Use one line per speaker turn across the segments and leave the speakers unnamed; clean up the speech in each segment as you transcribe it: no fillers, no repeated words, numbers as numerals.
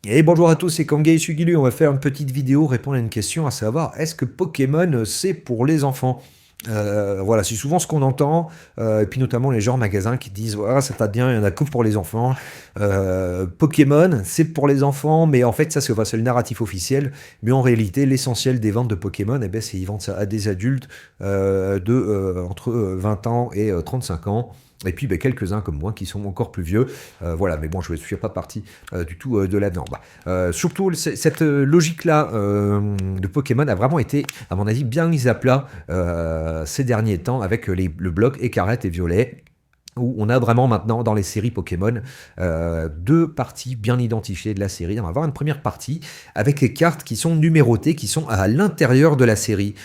Et bonjour à tous, c'est Kangay Sugili. On va faire une petite vidéo répondre à une question, à savoir est-ce que Pokémon c'est pour les enfants? Voilà, c'est souvent ce qu'on entend, et puis notamment les gens en magasin qui disent voilà, ça tape bien, il y en a que pour les enfants. Pokémon, c'est pour les enfants, mais en fait, ça c'est enfin, c'est le narratif officiel. Mais en réalité, l'essentiel des ventes de Pokémon, eh ben, c'est ils vendent ça à des adultes entre 20 ans et 35 ans. Et puis ben, quelques-uns comme moi qui sont encore plus vieux. Voilà, mais bon, je ne suis pas parti du tout de là-dedans. Surtout, cette logique-là de Pokémon a vraiment été, à mon avis, bien mise à plat ces derniers temps avec le bloc écarlate et violet où on a vraiment maintenant dans les séries Pokémon deux parties bien identifiées de la série. On va avoir une première partie avec les cartes qui sont numérotées, qui sont à l'intérieur de la série.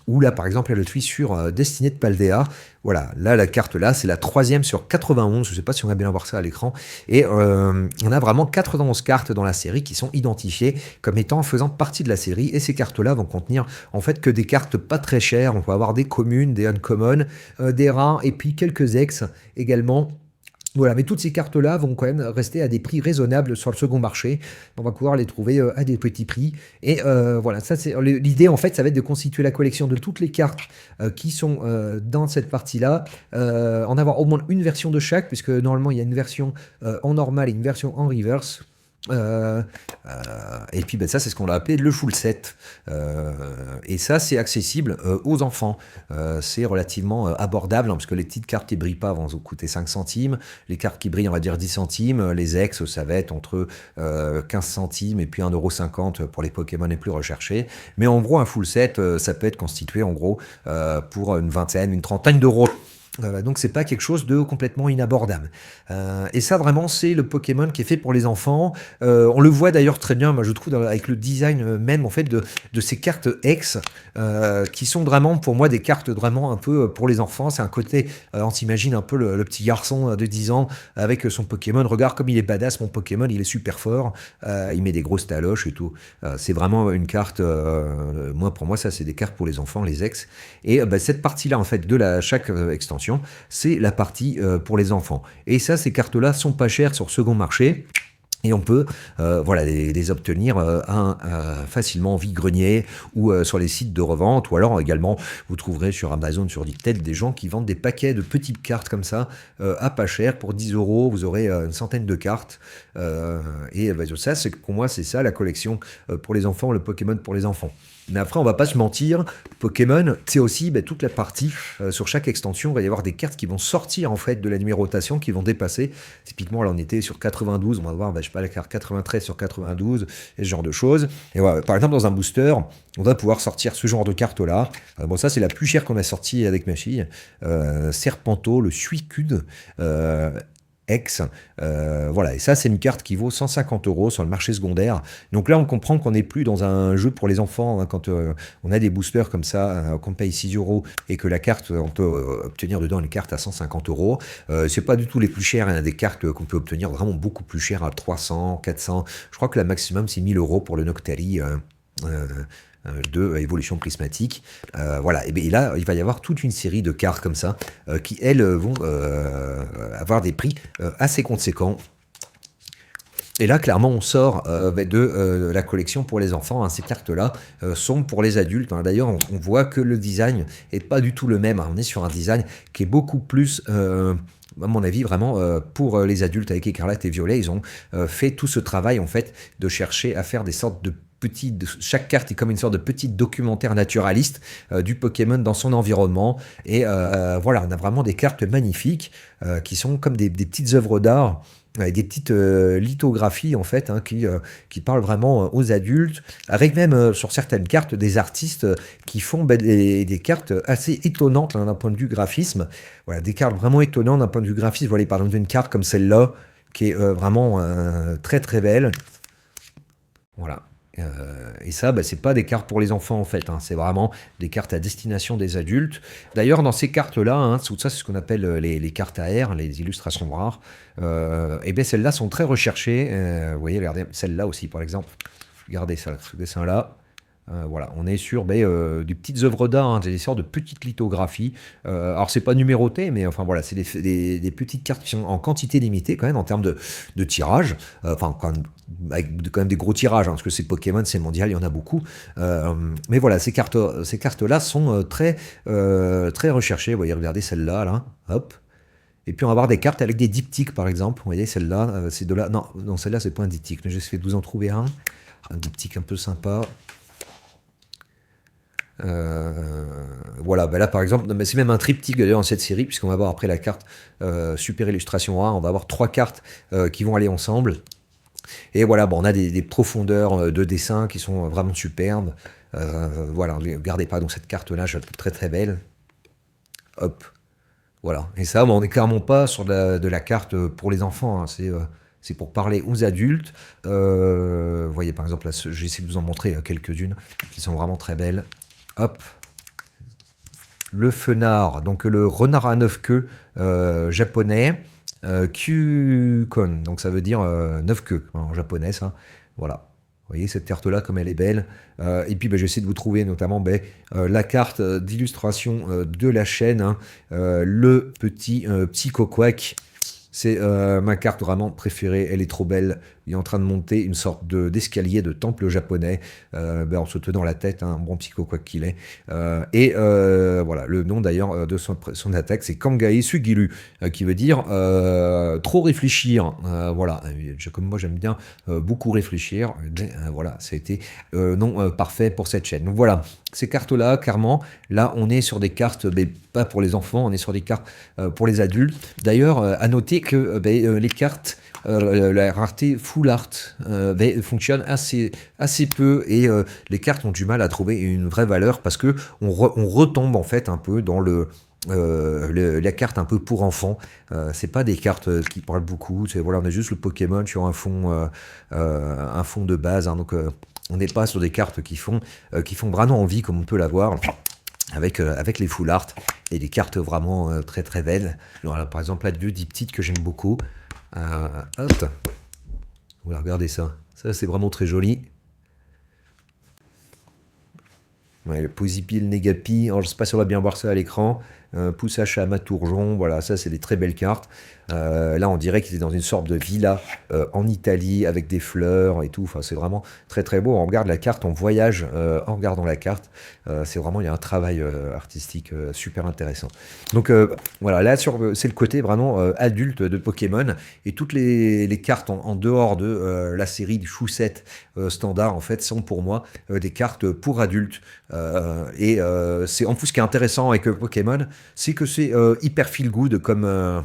Où là, par exemple, elle le suit sur Destinée de Paldea. Voilà, là, la carte là, c'est la troisième sur 91. Je ne sais pas si on va bien voir ça à l'écran. Et on a vraiment 91 cartes dans la série qui sont identifiées comme étant faisant partie de la série. Et ces cartes-là vont contenir en fait que des cartes pas très chères. On va avoir des communes, des uncommon, des rares et puis quelques ex également. Voilà, mais toutes ces cartes-là vont quand même rester à des prix raisonnables sur le second marché. On va pouvoir les trouver à des petits prix. Et voilà, ça c'est l'idée en fait, ça va être de constituer la collection de toutes les cartes qui sont dans cette partie-là, en avoir au moins une version de chaque, puisque normalement il y a une version en normal et une version en reverse. Euh, et puis ben, ça, c'est ce qu'on a appelé le full set. Et ça, c'est accessible aux enfants. C'est relativement abordable, hein, parce que les petites cartes qui brillent pas vont vous coûter 5 centimes. Les cartes qui brillent, on va dire 10 centimes. Les ex, ça va être entre 15 centimes et puis 1,50 € pour les Pokémon les plus recherchés. Mais en gros, un full set, ça peut être constitué en gros pour une vingtaine, une trentaine d'euros. Donc c'est pas quelque chose de complètement inabordable. Et ça vraiment c'est le Pokémon qui est fait pour les enfants. On le voit d'ailleurs très bien, moi je trouve avec le design même en fait de ces cartes X qui sont vraiment pour moi des cartes vraiment un peu pour les enfants. C'est un côté, on s'imagine un peu le petit garçon de 10 ans avec son Pokémon. Regarde comme il est badass mon Pokémon, il est super fort. Il met des grosses taloches et tout. C'est vraiment une carte. Moi pour moi ça c'est des cartes pour les enfants, les X. Et cette partie là en fait de chaque extension c'est la partie pour les enfants. Et ça, ces cartes-là sont pas chères sur second marché. Et on peut voilà, les obtenir facilement en vide-grenier ou sur les sites de revente. Ou alors également, vous trouverez sur Amazon, sur Dictel, des gens qui vendent des paquets de petites cartes comme ça à pas cher. Pour 10 euros, vous aurez une centaine de cartes. Et ça, pour moi, c'est ça la collection pour les enfants, le Pokémon pour les enfants. Mais après, on va pas se mentir, Pokémon, c'est aussi toute la partie, sur chaque extension, il va y avoir des cartes qui vont sortir en fait de la numérotation, qui vont dépasser. Typiquement, là on était sur 92, on va voir, je sais pas, la carte 93 sur 92, et ce genre de choses. Et voilà, par exemple, dans un booster, on va pouvoir sortir ce genre de carte-là. Bon, ça c'est la plus chère qu'on a sortie avec ma fille. Serpento, le Suicune. X. Voilà, et ça, c'est une carte qui vaut 150 € sur le marché secondaire. Donc là, on comprend qu'on n'est plus dans un jeu pour les enfants, hein, quand on a des boosters comme ça, qu'on paye 6 € et que la carte, on peut obtenir dedans une carte à 150 €. C'est pas du tout les plus chères. Il y a des cartes qu'on peut obtenir vraiment beaucoup plus chères à 300, 400. Je crois que la maximum, c'est 1000 € pour le Noctali. Euh, de évolution prismatique. Voilà, et bien là, il va y avoir toute une série de cartes comme ça qui, elles, vont avoir des prix assez conséquents. Et là, clairement, on sort de la collection pour les enfants, hein. Ces cartes-là sont pour les adultes, hein. D'ailleurs, on voit que le design est pas du tout le même, hein. On est sur un design qui est beaucoup plus à mon avis, vraiment, pour les adultes avec écarlate et violet, ils ont fait tout ce travail, en fait, de chercher à faire des sortes de chaque carte est comme une sorte de petit documentaire naturaliste du Pokémon dans son environnement. Et voilà, on a vraiment des cartes magnifiques qui sont comme des petites œuvres d'art avec des petites lithographies en fait, hein, qui parlent vraiment aux adultes, avec même sur certaines cartes des artistes qui font des cartes assez étonnantes, hein, d'un point de vue graphisme. Voilà, des cartes vraiment étonnantes d'un point de vue graphisme. Voilà, par exemple une carte comme celle-là qui est vraiment très très belle. Voilà. Et ça, c'est pas des cartes pour les enfants en fait, hein. C'est vraiment des cartes à destination des adultes. D'ailleurs, dans ces cartes-là, hein, tout ça, c'est ce qu'on appelle les cartes AR, les illustrations rares. Et bien, celles-là sont très recherchées. Vous voyez, regardez, celle-là aussi, par exemple. Regardez ça, ce dessin-là. Voilà, on est sur des petites œuvres d'art, hein, des sortes de petites lithographies. Alors c'est pas numéroté, mais enfin voilà, c'est des petites cartes qui sont en quantité limitée quand même en termes de tirage. Enfin, quand même des gros tirages, hein, parce que c'est Pokémon, c'est mondial, il y en a beaucoup. Mais voilà, ces cartes-là sont très recherchées. Vous voyez, regardez celle-là, là, hop. Et puis on va avoir des cartes avec des diptyques, par exemple. Vous voyez, celle-là, c'est de là. Non, non, celle-là, c'est pas un diptyque. J'essaie de vous en trouver un. Un diptyque un peu sympa. Voilà, ben là par exemple, c'est même un triptyque d'ailleurs dans cette série, puisqu'on va avoir après la carte Super Illustration A, on va avoir trois cartes qui vont aller ensemble. Et voilà, bon, on a des profondeurs de dessin qui sont vraiment superbes. Voilà, ne regardez pas, donc cette carte-là, je la trouve très très belle. Hop, voilà. Et ça, bon, on n'est clairement pas sur de la carte pour les enfants, hein. C'est pour parler aux adultes. Vous voyez par exemple, là, j'essaie de vous en montrer quelques-unes qui sont vraiment très belles. Hop, le fenard, donc le renard à neuf queues japonais, Kyukon, donc ça veut dire neuf queues en japonais, ça. Voilà. Vous voyez cette carte-là, comme elle est belle. Et puis, j'essaie de vous trouver notamment la carte d'illustration de la chaîne, hein, le petit Psycho Quack. C'est ma carte vraiment préférée, elle est trop belle. Il est en train de monter une sorte d'escalier de temple japonais, en se tenant la tête, hein, un bon psycho quoi qu'il est. Voilà, le nom d'ailleurs de son attaque, c'est Kangai Sugiru, qui veut dire trop réfléchir. Voilà, comme moi j'aime bien beaucoup réfléchir. Voilà, ça a été nom parfait pour cette chaîne. Donc voilà, ces cartes-là, clairement, là on est sur des cartes, mais pas pour les enfants, on est sur des cartes pour les adultes. D'ailleurs, à noter que les cartes, la rareté full art fonctionne assez peu, et les cartes ont du mal à trouver une vraie valeur parce que on retombe en fait un peu dans la carte un peu pour enfants. C'est pas des cartes qui parlent beaucoup. Voilà, on a juste le Pokémon sur un fond de base, hein, donc on n'est pas sur des cartes qui font vraiment envie comme on peut l'avoir avec les full art et des cartes vraiment très très belles. Alors, là, par exemple, là, deux diptyques que j'aime beaucoup. Hop, voilà, regardez ça. Ça, c'est vraiment très joli. Ouais, le Posipil Negapi, alors je sais pas si on va bien voir ça à l'écran. Poussage à Maturjon, voilà, ça c'est des très belles cartes. Là, on dirait qu'il est dans une sorte de villa en Italie avec des fleurs et tout. Enfin, c'est vraiment très très beau. On regarde la carte, on voyage en regardant la carte. C'est vraiment, il y a un travail artistique super intéressant. Donc voilà, là c'est le côté vraiment adulte de Pokémon, et toutes les cartes en dehors de la série du Chou-set standard en fait sont pour moi des cartes pour adultes. C'est en plus, ce qui est intéressant avec Pokémon, c'est que c'est hyper feel good comme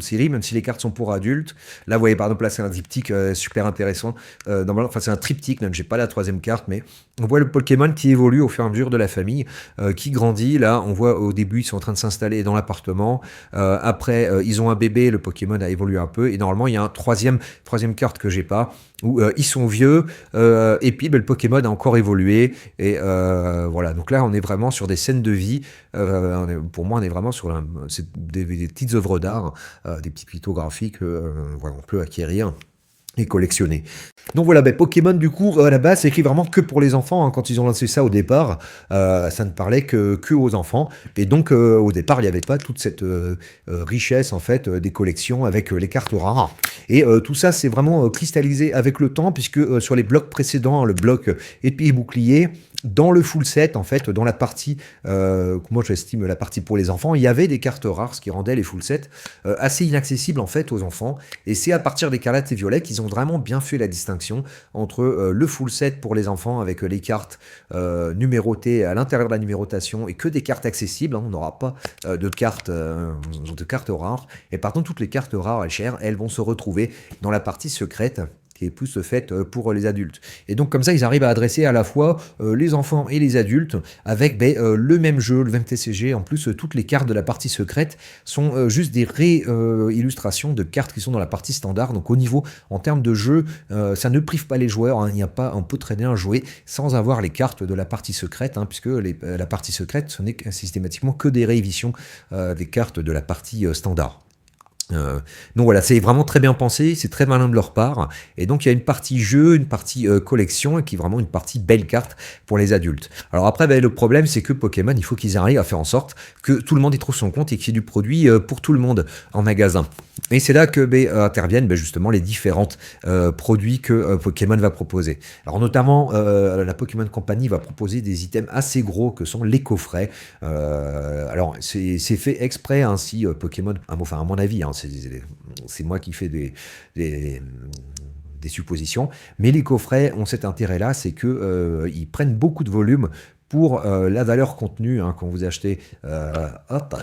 série, même si les cartes sont pour adultes. Là, vous voyez, par exemple, là, c'est un diptyque super intéressant. Enfin, c'est un triptyque, donc j'ai pas la troisième carte, mais on voit le Pokémon qui évolue au fur et à mesure de la famille, qui grandit. Là, on voit au début, ils sont en train de s'installer dans l'appartement. Après, ils ont un bébé, le Pokémon a évolué un peu. Et normalement, il y a un troisième carte que j'ai pas, où ils sont vieux, et puis le Pokémon a encore évolué. Et voilà, donc là, on est vraiment sur des scènes de vie. Pour moi, on est vraiment sur des petites œuvres d'art, des petites lithographies que voilà, on peut acquérir et collectionner. Donc voilà, Pokémon du coup à la base c'est écrit vraiment que pour les enfants, hein. Quand ils ont lancé ça au départ, ça ne parlait que aux enfants, et donc au départ il n'y avait pas toute cette richesse en fait des collections avec les cartes rares, et tout ça c'est vraiment cristallisé avec le temps, puisque sur les blocs précédents, hein, le bloc épée et bouclier, dans le full set, en fait, dans la partie, moi j'estime la partie pour les enfants, il y avait des cartes rares, ce qui rendait les full sets assez inaccessibles en fait aux enfants. Et c'est à partir des Scarlet et Violet qu'ils ont vraiment bien fait la distinction entre le full set pour les enfants avec les cartes numérotées à l'intérieur de la numérotation, et que des cartes accessibles, hein. On n'aura pas de cartes rares. Et par contre, toutes les cartes rares et chères, elles vont se retrouver dans la partie secrète, qui est plus faite pour les adultes. Et donc comme ça, ils arrivent à adresser à la fois les enfants et les adultes avec le même jeu, le même TCG. En plus, toutes les cartes de la partie secrète sont juste des réillustrations de cartes qui sont dans la partie standard. Donc au niveau, en termes de jeu, ça ne prive pas les joueurs, hein. Il n'y a pas, on peut très bien jouer sans avoir les cartes de la partie secrète, hein, puisque la partie secrète, ce n'est systématiquement que des rééditions des cartes de la partie standard. Heu, donc voilà, c'est vraiment très bien pensé, c'est très malin de leur part et donc il y a une partie jeu, une partie, collection et qui est vraiment une partie belle carte pour les adultes. Alors après, beh, le problème, c'est que Pokémon, il faut qu'ils arrivent à faire en sorte que tout le monde y trouve son compte et qu'il y ait du produit, pour tout le monde en magasin et c'est là que, interviennent, justement les différentes, produits que, Pokémon va proposer. Alors notamment, la Pokémon Company va proposer des items assez gros que sont les coffrets. Alors c'est fait exprès, hein, si, Pokémon enfin à mon avis, hein, c'est moi qui fais des, des suppositions, mais les coffrets ont cet intérêt-là, c'est que, ils prennent beaucoup de volume pour, la valeur contenue, hein, quand vous achetez, hop,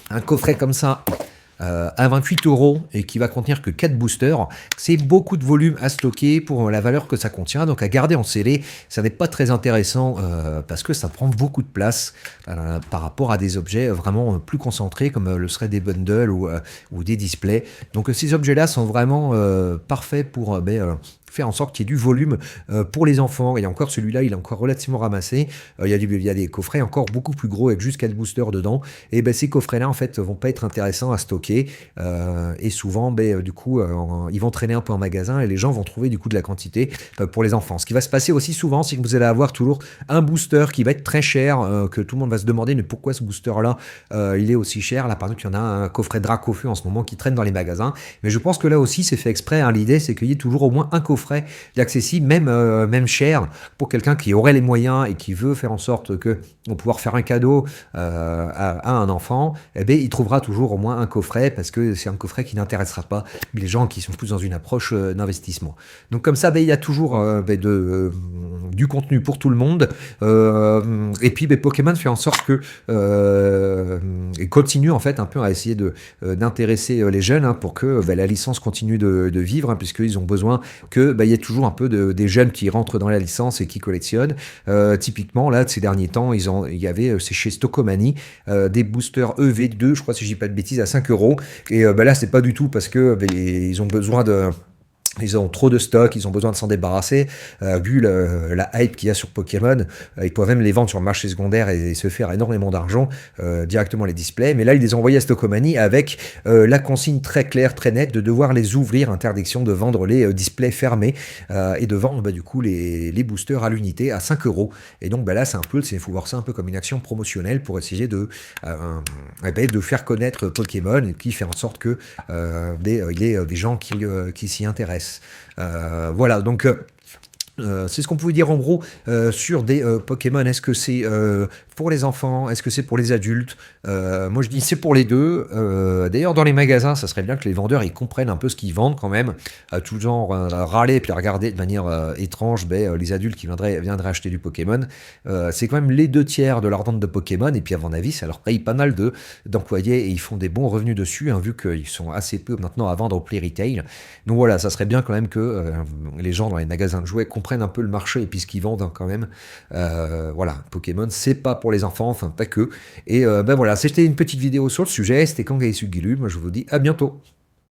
un coffret comme ça, à 28 € et qui va contenir que 4 boosters, c'est beaucoup de volume à stocker pour la valeur que ça contient. Donc à garder en scellé, ça n'est pas très intéressant parce que ça prend beaucoup de place par rapport à des objets vraiment plus concentrés comme le seraient des bundles ou des displays. Donc ces objets-là sont vraiment parfaits pour faire en sorte qu'il y ait du volume pour les enfants. Et encore celui-là, il est encore relativement ramassé. Il y a des coffrets encore beaucoup plus gros avec juste 4 boosters dedans. Et ces coffrets-là, en fait, vont pas être intéressants à stocker. Et souvent, du coup, ils vont traîner un peu en magasin et les gens vont trouver du coup de la quantité pour les enfants. Ce qui va se passer aussi souvent, c'est que vous allez avoir toujours un booster qui va être très cher, que tout le monde va se demander, mais pourquoi ce booster-là, il est aussi cher. Là, par exemple, il y en a un coffret Dracofeu en ce moment qui traîne dans les magasins. Mais je pense que là aussi, c'est fait exprès, hein. L'idée, c'est qu'il y ait toujours au moins un coffret accessible, même cher, pour quelqu'un qui aurait les moyens et qui veut faire en sorte que on pouvoir faire un cadeau à un enfant, il trouvera toujours au moins un coffret parce que c'est un coffret qui n'intéressera pas les gens qui sont plus dans une approche d'investissement. Donc comme ça, il y a toujours du contenu pour tout le monde. Et puis Pokémon fait en sorte que et continue en fait un peu à essayer d'intéresser les jeunes, hein, pour que la licence continue de vivre, hein, puisqu'ils ont besoin que il y ait toujours un peu des jeunes qui rentrent dans la licence et qui collectionnent. Typiquement là, ces derniers temps, il y avait c'est chez Stockomanie des boosters EV2, je crois si je dis pas de bêtises, à 5 €. Et là, c'est pas du tout parce que ils ont besoin de ils ont trop de stock, ils ont besoin de s'en débarrasser. Vu la hype qu'il y a sur Pokémon, ils pourraient même les vendre sur le marché secondaire et se faire énormément d'argent directement les displays. Mais là, ils les ont envoyés à Stockomanie avec la consigne très claire, très nette de devoir les ouvrir, interdiction de vendre les displays fermés et de vendre du coup les boosters à l'unité à 5 €. Et donc là, il faut voir ça un peu comme une action promotionnelle pour essayer de faire connaître Pokémon et qui fait en sorte que il y ait des gens qui s'y intéressent. Voilà, donc c'est ce qu'on pouvait dire en gros sur des Pokémon. Est-ce que c'est pour les enfants? Est-ce que c'est pour les adultes? Moi je dis c'est pour les deux. D'ailleurs dans les magasins, ça serait bien que les vendeurs ils comprennent un peu ce qu'ils vendent quand même. Tout le genre râler et puis regarder de manière étrange les adultes qui viendraient acheter du Pokémon. C'est quand même les 2 tiers de leur vente de Pokémon et puis à mon avis ça leur paye pas mal d'employés et ils font des bons revenus dessus, hein, vu qu'ils sont assez peu maintenant à vendre au play retail. Donc voilà, ça serait bien quand même que les gens dans les magasins de jouets comprennent un peu le marché et puis ce qu'ils vendent, hein, quand même. Voilà, Pokémon, c'est pas pour les enfants, enfin pas que. Et voilà, c'était une petite vidéo sur le sujet. C'était Kangaisu Gilu. Moi, je vous dis à bientôt.